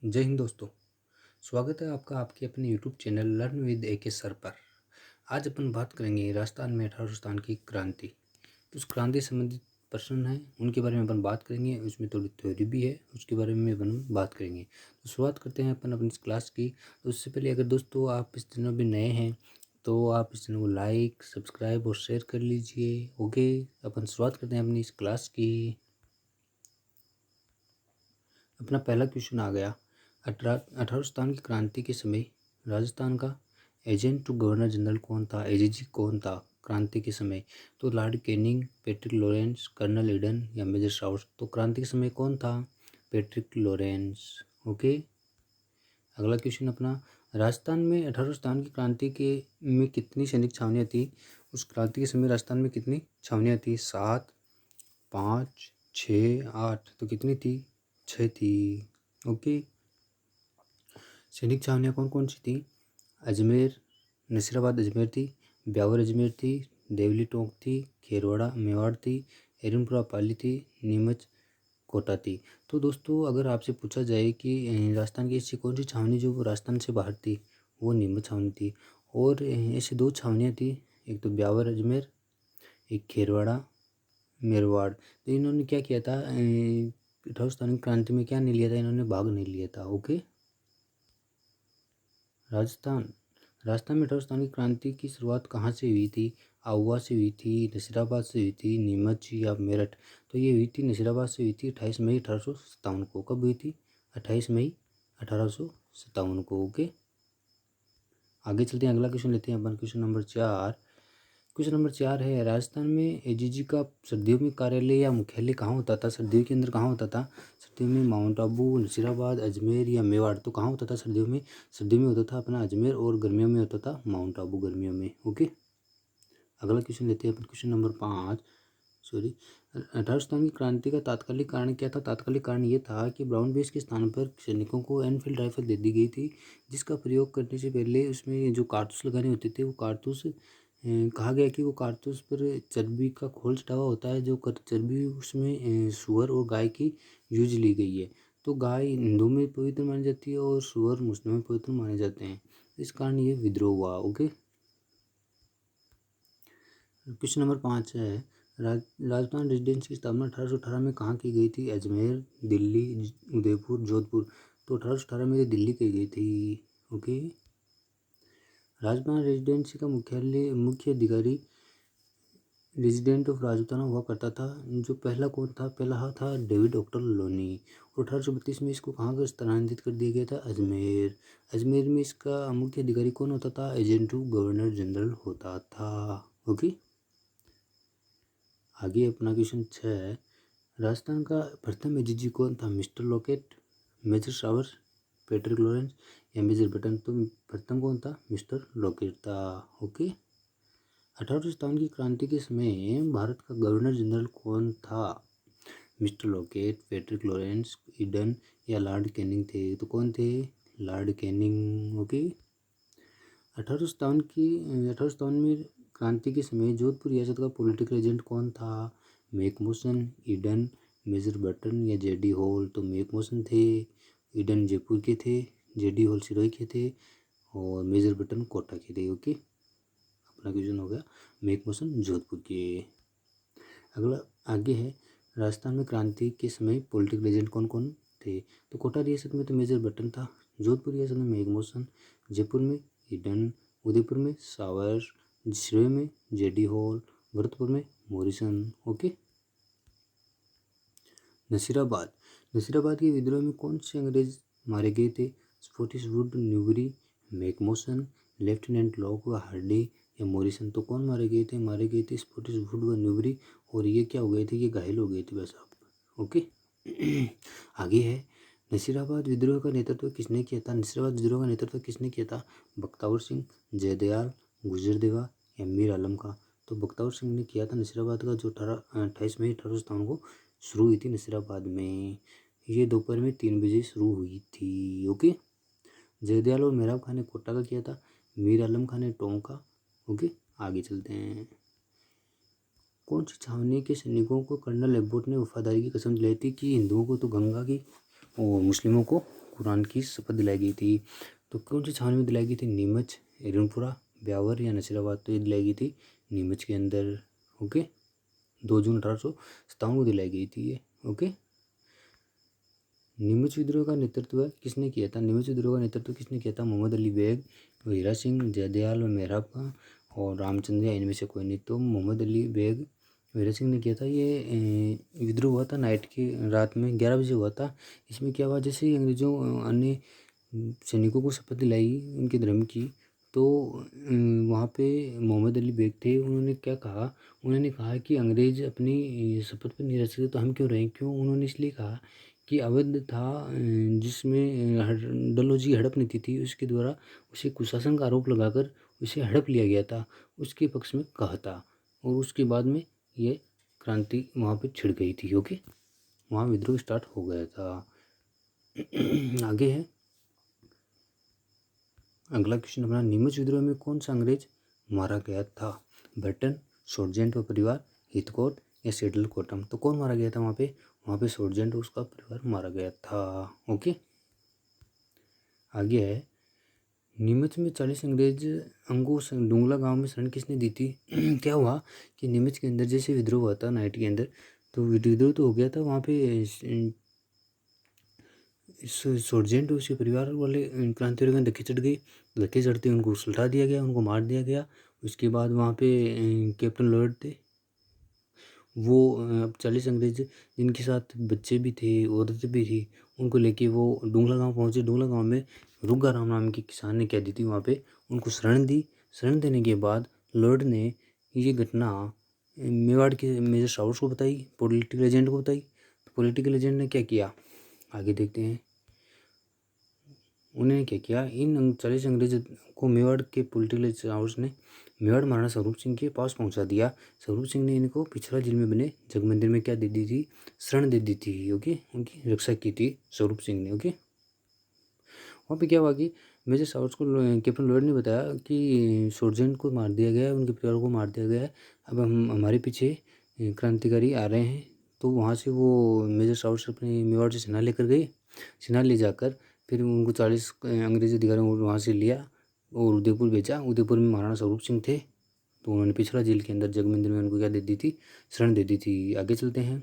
जय हिंद दोस्तों। स्वागत है आपका आपके अपने YouTube channel learn with AK sir पर। आज अपन बात करेंगे राजस्थान में 1800 की क्रांति। उस क्रांति संबंधित प्रश्न हैं, उनके बारे में अपन बात करेंगे। उसमें थोड़ी थ्योरी भी है, उसके बारे में अपन बात करेंगे। तो शुरुआत करते हैं अपन अपनी इस क्लास की। तो उससे पहले अगर दोस्तों आप इस चैनल पर नए हैं तो आप इस चैनल को लाइक, सब्सक्राइब और शेयर कर लीजिए। ओके, अपन शुरुआत करते हैं अपनी इस क्लास की। अपना पहला क्वेश्चन आ गया। 1800 की क्रांति के समय राजस्थान का एजेंट टू गवर्नर जनरल कौन था, AGG कौन था क्रांति के समय? तो Lord Canning, Patrick Lawrence, colonel Eden या मेजर शाउट? तो क्रांति के समय कौन था? Patrick Lawrence. ओके, अगला क्वेश्चन अपना, राजस्थान में 1800 की क्रांति के में कितनी सैनिक छावनियाँ थी? उस क्रांति के समय राजस्थान में कितनी छावनियाँ थी? 7, 5, 6, 8? तो कितनी थी? 6 थी। ओके, सैनिक छावनियाँ कौन कौन सी थी? अजमेर, नसीराबाद अजमेर थी, ब्यावर अजमेर थी, देवली टोंक थी, खेरवाड़ा मेवाड़ थी, एरनपुरा पाली थी, नीमच कोटा थी। तो दोस्तों अगर आपसे पूछा जाए कि राजस्थान की ऐसी कौन सी छावनी जो राजस्थान से बाहर थी, वो नीमच छावनी थी। और ऐसी 2 छावनियाँ थी, एक तो ब्यावर अजमेर, एक खेरवाड़ा मेरवाड़। तो इन्होंने क्या किया था, 1800 क्रांति में क्या नहीं लिया था, इन्होंने भाग नहीं लिया था। ओके, राजस्थान में 1800 की क्रांति की शुरुआत कहाँ से हुई थी? आहुआ से हुई थी, नसीराबाद से हुई थी, नीमच या मेरठ? तो ये हुई थी नसीराबाद से हुई थी 28 मई 1857 को। कब हुई थी? 28 मई 1857 को। ओके, आगे चलते हैं, अगला क्वेश्चन लेते हैं अपन। Question number 4। क्वेश्चन नंबर 4 है, राजस्थान में AGG का सर्दियों में कार्यालय या मुख्यालय कहाँ होता था? सर्दियों के अंदर कहाँ होता था? सर्दियों में माउंट आबू, नसीराबाद, अजमेर या मेवाड़? तो कहाँ होता था सर्दियों में? सर्दियों में होता था अपना अजमेर, और गर्मियों में होता था माउंट आबू, गर्मियों में। ओके, अगला क्वेश्चन लेते हैं अपन। Question number 5। 1800 की क्रांति का तात्कालिक कारण क्या था? तात्कालिक कारण ये था कि ब्राउन बेस के स्थान पर सैनिकों को एनफील्ड राइफल दे दी गई थी, जिसका प्रयोग करने से पहले उसमें जो कारतूस लगाने होते थे वो कारतूस कहा गया कि वो कारतूस पर चर्बी का खोल चढ़ा हुआ होता है, जो चर्बी उसमें सुअर और गाय की यूज ली गई है। तो गाय हिंदू में पवित्र मानी जाती है और सुअर मुस्लिम में पवित्र माने जाते हैं, इस कारण ये विद्रोह हुआ। ओके, क्वेश्चन नंबर 5 है, राजस्थान रेजिडेंसी की स्थापना 1818 में कहाँ की गई थी? अजमेर, दिल्ली, उदयपुर, जोधपुर? तो 1818 में तो दिल्ली की गई थी। ओके, राजस्थान रेजिडेंसी का मुख्य अधिकारी रेजिडेंट ऑफ राजपूताना हुआ करता था। जो पहला कौन था? पहला था डेविड डॉक्टर लोनी। और 1832 में इसको कहाँ का स्थानांतरित कर दिया गया था? अजमेर। अजमेर में इसका मुख्य अधिकारी कौन होता था? एजेंट टू गवर्नर जनरल होता था। ओके, आगे अपना क्वेश्चन 6। राजस्थान का प्रथम AGG कौन था? Mister Lockett, major Showers, Patrick Lawrence या मेजर बटन? तो प्रथम कौन था? मिस्टर लॉकेट था। ओके, 1857 की क्रांति के समय भारत का गवर्नर जनरल कौन था? Mister locket, Patrick Lawrence, Eden या लॉर्ड कैनिंग थे? तो कौन थे? Lord Canning. ओके, 1857 में क्रांति के समय जोधपुर रियासत का पॉलिटिकल एजेंट कौन था? मैकमोहन, ईडन, मेजर बटन या JD हॉल? तो मैकमोहन थे, ईडन जयपुर के थे, JD हॉल सिरोही के थे और मेजर बटन कोटा के थे। ओके, अपना क्वेश्चन हो गया मैकमोहन जोधपुर के। अगला आगे है, राजस्थान में क्रांति के समय पॉलिटिकल एजेंट कौन कौन थे? तो कोटा रियासत में तो मेजर बटन था, जोधपुर रियासत में मैकमोहन, जयपुर में ईडन, उदयपुर में सावर, सिरोही में JD हॉल, भरतपुर में मॉरिसन। ओके, नसीराबाद के विद्रोह में कौन से अंग्रेज मारे गए थे? स्कॉटिशवुड, न्यूबरी, मैकमोहन, लेफ्टिनेंट लॉक व हार्डी या मॉरिसन? तो कौन मारे गए थे? मारे गए थे स्कॉटिशवुड व न्यूबरी, और ये क्या हो गए थे? ये घायल हो गए थे बस आप। ओके, आगे है, नसीराबाद विद्रोह का नेतृत्व किसने किया था? नसीराबाद विद्रोह का नेतृत्व किसने किया था? बख्तावर सिंह, जयदयाल, गुजरदेवा या मीर आलम का? तो बख्तावर सिंह ने किया था नसीराबाद का, जो 28 मई 1857 को शुरू हुई थी नसीराबाद में। ये दोपहर में 3 बजे शुरू हुई थी। ओके, जयदयाल और मेहराब खान ने कोटा का किया था, मीर आलम खान ने टोंक का। ओके, आगे चलते हैं। कौन सी छावनी के सैनिकों को कर्नल एबोट ने वफादारी की कसम दिलाई थी कि हिंदुओं को तो गंगा की और मुस्लिमों को कुरान की शपथ दिलाई गई थी। तो कौन सी छावनी में दिलाई गई थी? नीमच, हिरनपुरा, ब्यावर या नसीराबाद। तो ये दिलाई गई थी नीमच के अंदर। ओके, 2 जून 1857 को दिलाई गई थी ये। ओके, नीमच विद्रोह का नेतृत्व किसने किया था? नीमच विद्रोह का नेतृत्व किसने किया था? मोहम्मद अली बेग, हीरा सिंह, जयदयाल मेहराब खां और रामचंद्र या इनमें से कोई नहीं। तो मोहम्मद अली बेग, हीरा सिंह ने किया था। ये विद्रोह हुआ था नाइट की रात में 11 बजे हुआ था। इसमें क्या हुआ, जैसे ही अंग्रेजों अन्य सैनिकों को शपथ दिलाई उनके धर्म की, तो वहाँ पे मोहम्मद अली बेग थे। उन्होंने क्या कहा? उन्होंने कहा कि अंग्रेज अपनी शपथ पर नहीं रह सकते तो हम क्यों रहें। क्यों? उन्होंने इसलिए कहा कि अवध था जिसमें डलहौजी हड़प नीति थी, उसके द्वारा उसे कुशासन का आरोप लगाकर उसे हड़प लिया गया था, उसके पक्ष में कहा था। और उसके बाद में ये क्रांति वहाँ पे छिड़ गई थी। ओके, वहाँ विद्रोह स्टार्ट हो गया था। आगे है अगला क्वेश्चन अपना, नीमच विद्रोह में कौन सा अंग्रेज मारा गया था? बर्टन, सोर्जेंट और परिवार, हिथकोट या सेडल कोटम। तो कौन मारा गया था वहाँ पे? वहाँ पे सोर्जेंट और उसका परिवार मारा गया था। ओके, आगे है नीमच में 40 अंग्रेज अंगों डुंगला गांव में शरण किसने दी थी? क्या हुआ कि नीमच के अंदर जैसे विद्रोह हुआ था नाइट के अंदर, तो विद्रोह तो हो गया था वहाँ पे सोर्जेंट उसके परिवार वाले क्रांतियों के धक्के चढ़ गए। धक्के चढ़ते उनको सुलटा दिया गया, उनको मार दिया गया। उसके बाद वहाँ पे कैप्टन लॉयड थे, वो अब 40 अंग्रेज जिनके साथ बच्चे भी थे, औरतें भी थी, उनको लेके वो डुंगला गांव पहुँचे। डुंगला गांव में रुग्गा राम नाम के किसान ने क्या दी थी वहाँ पे, उनको शरण दी। शरण देने के बाद लॉर्ड ने ये घटना मेवाड़ के मेजर शाहूर को बताई, पॉलिटिकल एजेंट को बताई। तो पॉलिटिकल एजेंट ने क्या किया आगे देखते हैं। उन्होंने क्या किया, इन 40 अंग्रेज को मेवाड़ के पॉलिटिकल हाउस ने मेवाड़ महाराणा स्वरूप सिंह के पास पहुंचा दिया। स्वरूप सिंह ने इनको पिछड़ा जेल में बने जगमंदिर में क्या दे दी थी? शरण दे दी थी। ओके, उनकी रक्षा की थी स्वरूप सिंह ने। ओके, वहाँ पे क्या हुआ कि मेजर सावर्स को कैप्टन लॉयड ने बताया कि सोर्जेंट को मार दिया गया है, उनके परिवार को मार दिया गया है, अब हम हमारे पीछे क्रांतिकारी आ रहे हैं। तो वहाँ से वो मेजर सावर्स अपने मेवाड़ से सेना लेकर गए। सेना ले जाकर फिर उनको 40 अंग्रेजी अधिकारियों को वहाँ से लिया और उदयपुर भेजा। उदयपुर में महाराणा स्वरूप सिंह थे, तो उन्होंने पिछड़ा जेल के अंदर जगमंदिर में उनको क्या दे दी थी? शरण दे दी थी। आगे चलते हैं,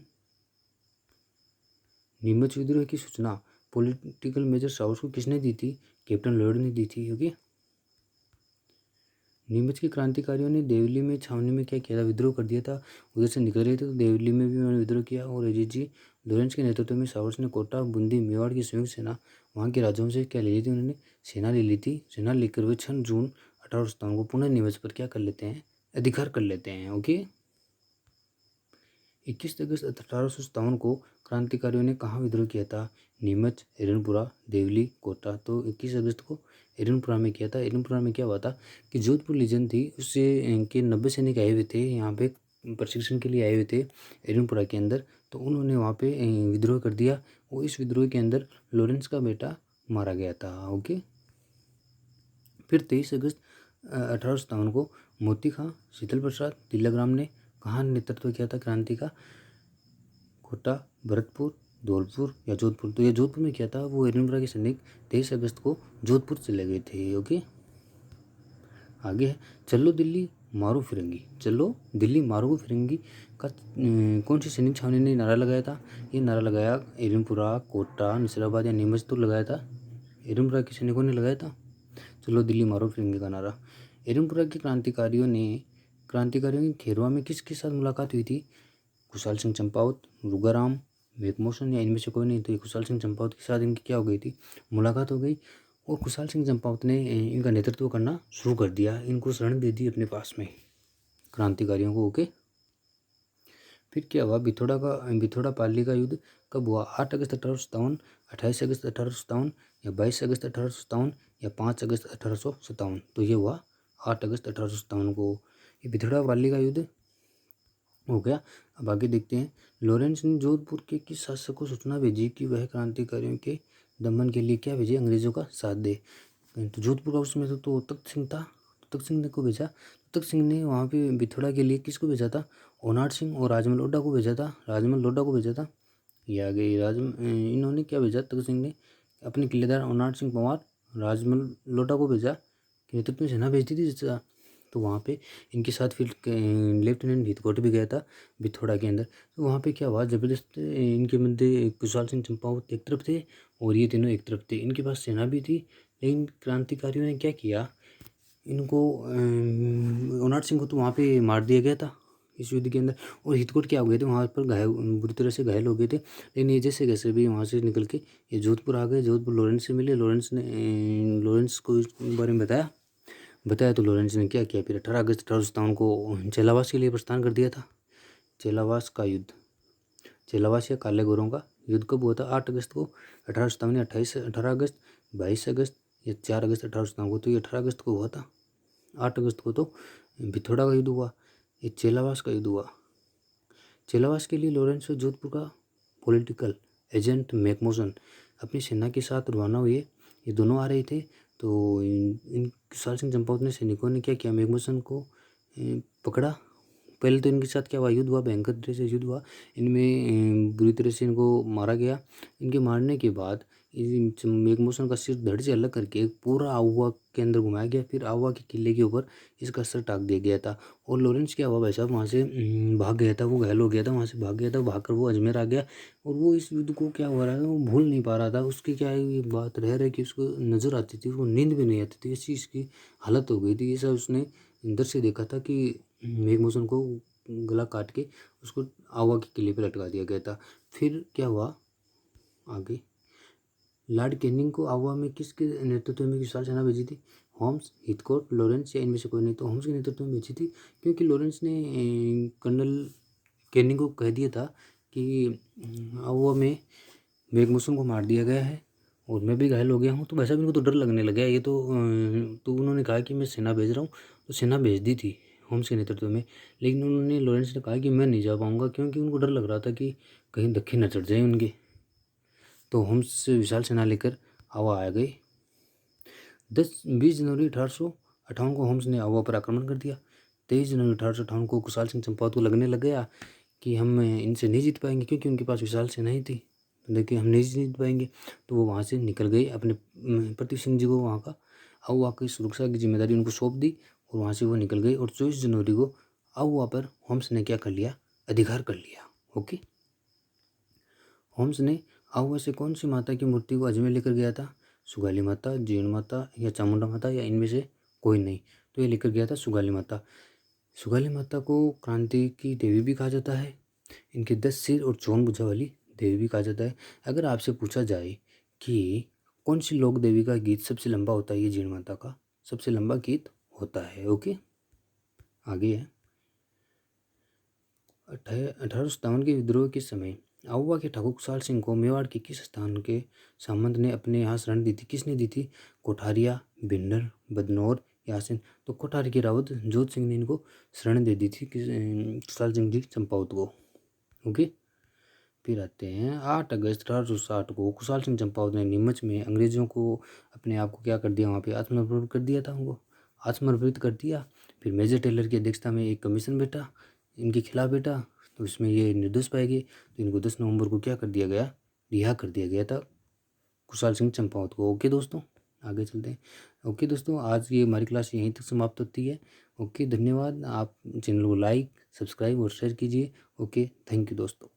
नीमच विद्रोह की सूचना पॉलिटिकल मेजर सावर्स को किसने दी थी? कैप्टन लॉयड ने दी थी। ओके, नीमच के क्रांतिकारियों ने देवली में छावनी में क्या किया था? विद्रोह कर दिया था। उधर से निकल रहे थे तो देवली में भी उन्होंने विद्रोह किया। और अजीत लॉरेंस के नेतृत्व में सावर्स ने कोटा, बूंदी, मेवाड़ की संयुक्त सेना वहाँ के राजाओं से क्या ले ली थी? उन्होंने सेना ले ली थी। सेना लेकर वे 6 जून 1857 को पुनः नीमच पर क्या कर लेते हैं? अधिकार कर लेते हैं। ओके, 21 अगस्त 1857 को क्रांतिकारियों ने कहाँ विद्रोह किया था? नीमच, हिरनपुरा, देवली, कोटा। तो 21 अगस्त को हिरनपुरा में किया था। हिरनपुरा में क्या हुआ था कि जोधपुर लीजन थी, उससे इनके 90 सैनिक आए हुए थे यहाँ पे प्रशिक्षण के लिए आए हुए थे हिरनपुरा के अंदर। तो उन्होंने वहाँ पे विद्रोह कर दिया और इस विद्रोह के अंदर लॉरेंस का बेटा मारा गया था। ओके, फिर 23 अगस्त 1857 को मोती खां, शीतल प्रसाद, तिलक राम ने कहाँ नेतृत्व किया था क्रांति का? कोटा, भरतपुर, धौलपुर या जोधपुर। तो ये जोधपुर में किया था। वो हिरनपुरा के सैनिक 23 अगस्त को जोधपुर चले गए थे। ओके, आगे है चलो दिल्ली मारो फिरंगी। चलो दिल्ली मारो फिरंगी का कौन सी सैनिक छावनी ने नारा लगाया था? ये नारा लगाया हिरनपुरा, कोटा, नसीराबाद या नीमच तो लगाया था। हिरनपुरा के सैनिकों ने लगाया था चलो दिल्ली मारो फिरंगी का नारा। हिरनपुरा के क्रांतिकारियों की खेरवा में किसके साथ मुलाकात हुई थी? खुशहाल सिंह चंपावत, रुगाराम, मेघमोशन या इनमें से कोई नहीं। तो ये खुशहाल सिंह चंपावत के साथ इनकी क्या हो गई थी? मुलाकात हो गई। और खुशहाल सिंह चंपावत ने इनका नेतृत्व करना शुरू कर दिया, इनको शरण दे दी अपने पास में क्रांतिकारियों को। ओके, फिर क्या हुआ? बिथोड़ा पाली का युद्ध कब हुआ? 8 अगस्त 1857, 28 अगस्त 1857 या 22 अगस्त 1857 या 5 अगस्त 1857। तो ये हुआ 8 अगस्त 1857 को। ये बिथोड़ा पाली का युद्ध हो गया। अब आगे देखते हैं, लॉरेंस ने जोधपुर के किस शासक को सूचना भेजी कि वह क्रांतिकारियों के दमन के लिए क्या भेजे? अंग्रेजों का साथ दे। तो जोधपुर का उसमें तो तख्त सिंह था। तख्त सिंह ने को भेजा। तख्त सिंह ने वहाँ पे बिथोड़ा के लिए किसको भेजा था? ओनाट सिंह और राजमल लोढ़ा को भेजा था। राजमल लोढ़ा को भेजा था। ये आ गई इन्होंने क्या भेजा? तख्त सिंह ने अपने किलेदार अवनार सिंह पंवार राजमल लोटा को भेजा कि नेतृत्व में सेना भेजती थी जैसा। तो वहाँ पे इनके साथ फिर लेफ्टिनेंट हितकोट भी गया था बिथोड़ा के अंदर। तो वहाँ पे क्या हुआ, जबरदस्त इनके मध्य कुशाल सिंह चंपावत एक तरफ थे और ये तीनों एक तरफ थे। इनके पास सेना भी थी, लेकिन क्रांतिकारियों ने क्या किया, इनको अवनार सिंह को तो वहाँ पे मार दिया गया था इस युद्ध के अंदर। और हितकोट क्या हो गए थे, वहाँ पर घायल, बुरी तरह से घायल हो गए थे। लेकिन ये जैसे कैसे भी वहाँ से निकल के ये जोधपुर आ गए। जोधपुर लॉरेंस से मिले। लॉरेंस को इस बारे में बताया तो लॉरेंस ने क्या किया, फिर 18 अगस्त 1857 को चेलावास के लिए प्रस्थान कर दिया था। चेलावास का युद्ध, चेलावास या काले गोरों का युद्ध कब हुआ था? 8 अगस्त को 1857 या 18 अगस्त, 22 अगस्त या 4 अगस्त 1857 को। तो ये 18 अगस्त को हुआ था। 8 अगस्त को तो भिथोड़ा का युद्ध हुआ, ये चेलावास का युद्ध हुआ। चेलावास के लिए लॉरेंस और जोधपुर का पॉलिटिकल एजेंट मैकमोसन अपनी सेना के साथ रवाना हुए। ये दोनों आ रहे थे। तो इन कुशाल सिंह चंपावत ने सैनिकों ने क्या किया, मैकमोसन को पकड़ा। पहले तो इनके साथ क्या हुआ, युद्ध हुआ, भयंकर तरह से युद्ध हुआ। इनमें बुरी तरह से इनको मारा गया। इनके मारने के बाद मैकमोसन का सिर धड़ से अलग करके पूरा आहुआ के अंदर घुमाया गया। फिर आहुआ के किले के ऊपर इसका सर टाक दिया गया था। और लॉरेंस क्या हुआ भाई साहब, वहाँ से भाग गया था, वो घायल हो गया था, वहाँ से भाग गया था, भागकर वो अजमेर आ गया। और वो इस युद्ध को क्या हो रहा था वो भूल नहीं पा रहा था। उसकी क्या ये बात रह रही कि उसको नज़र आती थी, उसको नींद भी नहीं आती थी, ऐसी इसकी हालत हो गई थी। ये सब उसने अंदर से देखा था कि मैकमोसन को गला काट के उसको आवा के किले पर लटका दिया गया था। फिर क्या हुआ आगे, लॉर्ड कैनिंग को आवा में किसके नेतृत्व में विशाल सेना भेजी थी? होम्स, हिथकोट, लॉरेंस या इनमें से कोई नहीं। तो होम्स के नेतृत्व में भेजी थी, क्योंकि लॉरेंस ने कर्नल कैनिंग को कह दिया था कि आवा में मैकमोसन को मार दिया गया है और मैं भी घायल हो गया हूँ। तो वैसा भी इनको तो डर लगने लगा है। ये तो उन्होंने कहा कि मैं सेना भेज रहा हूँ। तो सेना भेज दी थी होम्स के नेतृत्व में। लेकिन उन्होंने लॉरेंस ने कहा कि मैं नहीं जा पाऊँगा, क्योंकि उनको डर लग रहा था कि कहीं धक्के न चढ़ जाए उनके। तो होम्स विशाल सेना लेकर आवा आ गए। 20 जनवरी 1858 को होम्स ने आवा पर आक्रमण कर दिया। 23 जनवरी 1858 को कुशाल सिंह चंपावत को लगने लग गया कि हम इनसे नहीं जीत पाएंगे, क्योंकि उनके पास विशाल सेना ही थी। देखिए हम नहीं जीत पाएंगे। तो वो वहाँ से निकल गए। अपने प्रताप सिंह जी को वहाँ का आहुआ की सुरक्षा की जिम्मेदारी उनको सौंप दी और वहाँ से वो निकल गए। और 24 जनवरी को आहुआ पर होम्स ने क्या कर लिया, अधिकार कर लिया। ओके, होम्स ने आहुआ से कौन सी माता की मूर्ति को अजमेर लेकर गया था? सुगाली माता, जीण माता या चामुंडा माता या इनमें से कोई नहीं। तो ये लेकर गया था सुगाली माता। सुगाली माता को क्रांति की देवी भी कहा जाता है। इनके 10 सिर और 54 भुजा वाली देवी भी कहा जाता है। अगर आपसे पूछा जाए कि कौन सी लोक देवी का गीत सबसे लंबा होता है, ये जीण माता का सबसे लंबा गीत होता है। ओके, आगे है 1857 के विद्रोह के समय आहुआ के ठाकुर कुशाल सिंह को मेवाड़ के किस स्थान के सामंत ने अपने यहाँ शरण दी थी? किसने दी थी? कोठारिया, भिंडर, बदनौर, यासिन। तो कोठारी के रावत जोध सिंह ने इनको शरण दे दी थी कुशाल सिंह जी चंपावत को। ओके, फिर आते हैं 8 अगस्त 1860 को कुशाल सिंह चंपावत ने नीमच में अंग्रेजों को अपने आप को क्या कर दिया, वहाँ पे आत्मनिर्भर कर दिया था, उनको आत्मनिर्भरित कर दिया। फिर मेजर टेलर की अध्यक्षता में एक कमीशन बैठा इनके खिलाफ बैठा। तो इसमें ये निर्दोष पाए गए। तो इनको 10 नवंबर को क्या कर दिया गया, रिहा कर दिया गया था कुशाल सिंह चंपावत को। ओके दोस्तों, आगे चलते हैं। ओके दोस्तों, आज ये हमारी क्लास यहीं तक समाप्त होती है। ओके, धन्यवाद। आप चैनल को लाइक, सब्सक्राइब और शेयर कीजिए। ओके, थैंक यू दोस्तों।